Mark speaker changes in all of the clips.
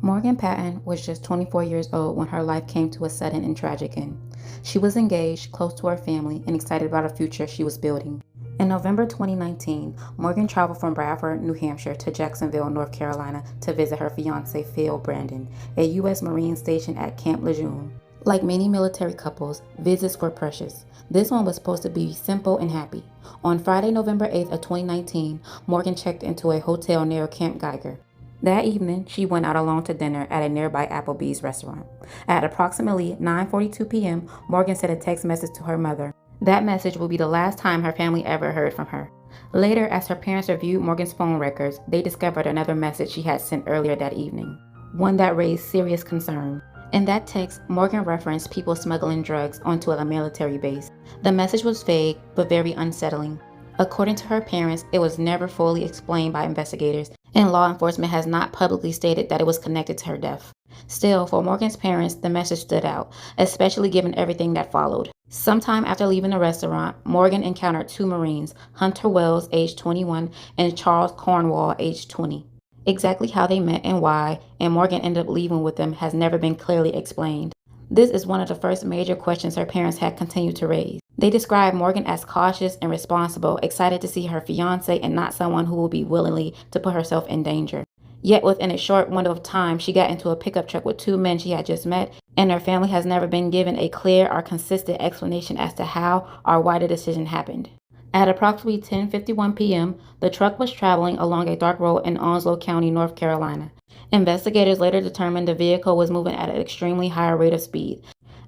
Speaker 1: Morgan Patten was just 24 years old when her life came to a sudden and tragic end. She was engaged, close to her family, and excited about a future she was building. In November 2019, Morgan traveled from Bradford, New Hampshire to Jacksonville, North Carolina to visit her fiancé Phil Brandon, a U.S. Marine stationed at Camp Lejeune. Like many military couples, visits were precious. This one was supposed to be simple and happy. On Friday, November 8th of 2019, Morgan checked into a hotel near Camp Geiger. That evening, she went out alone to dinner at a nearby Applebee's restaurant. At approximately 9:42 p.m., Morgan sent a text message to her mother. That message would be the last time her family ever heard from her. Later, as her parents reviewed Morgan's phone records, they discovered another message she had sent earlier that evening, one that raised serious concern. In that text, Morgan referenced people smuggling drugs onto a military base. The message was vague, but very unsettling. According to her parents, it was never fully explained by investigators, and law enforcement has not publicly stated that it was connected to her death. Still, for Morgan's parents, the message stood out, especially given everything that followed. Sometime after leaving the restaurant, Morgan encountered two Marines, Hunter Wells, age 21, and Charles Cornwall, age 20. Exactly how they met and why, and Morgan ended up leaving with them, has never been clearly explained. This is one of the first major questions her parents had continued to raise. They described Morgan as cautious and responsible, excited to see her fiancé and not someone who would be willingly to put herself in danger. Yet within a short window of time, she got into a pickup truck with two men she had just met, and her family has never been given a clear or consistent explanation as to how or why the decision happened. At approximately 10:51 p.m., the truck was traveling along a dark road in Onslow County, North Carolina. Investigators later determined the vehicle was moving at an extremely high rate of speed,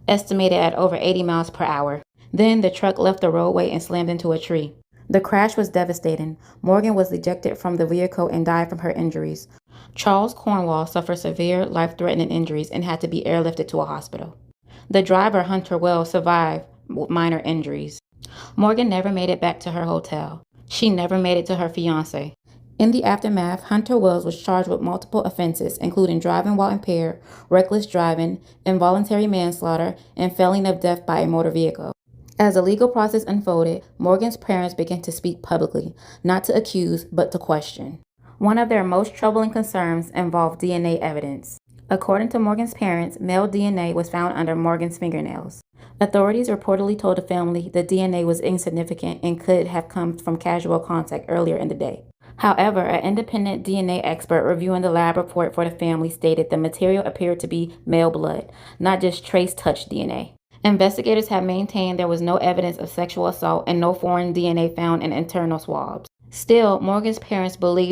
Speaker 1: estimated at over 80 miles per hour. Then the truck left the roadway and slammed into a tree. The crash was devastating. Morgan was ejected from the vehicle and died from her injuries. Charles Cornwall suffered severe, life-threatening injuries and had to be airlifted to a hospital. The driver, Hunter Wells, survived with minor injuries. Morgan never made it back to her hotel. She never made it to her fiancé. In the aftermath, Hunter Wells was charged with multiple offenses, including driving while impaired, reckless driving, involuntary manslaughter, and felony of death by a motor vehicle. As the legal process unfolded, Morgan's parents began to speak publicly, not to accuse, but to question. One of their most troubling concerns involved DNA evidence. According to Morgan's parents, male DNA was found under Morgan's fingernails. Authorities reportedly told the family the DNA was insignificant and could have come from casual contact earlier in the day. However, an independent DNA expert reviewing the lab report for the family stated the material appeared to be male blood, not just trace touch DNA. Investigators have maintained there was no evidence of sexual assault and no foreign DNA found in internal swabs. Still, Morgan's parents believe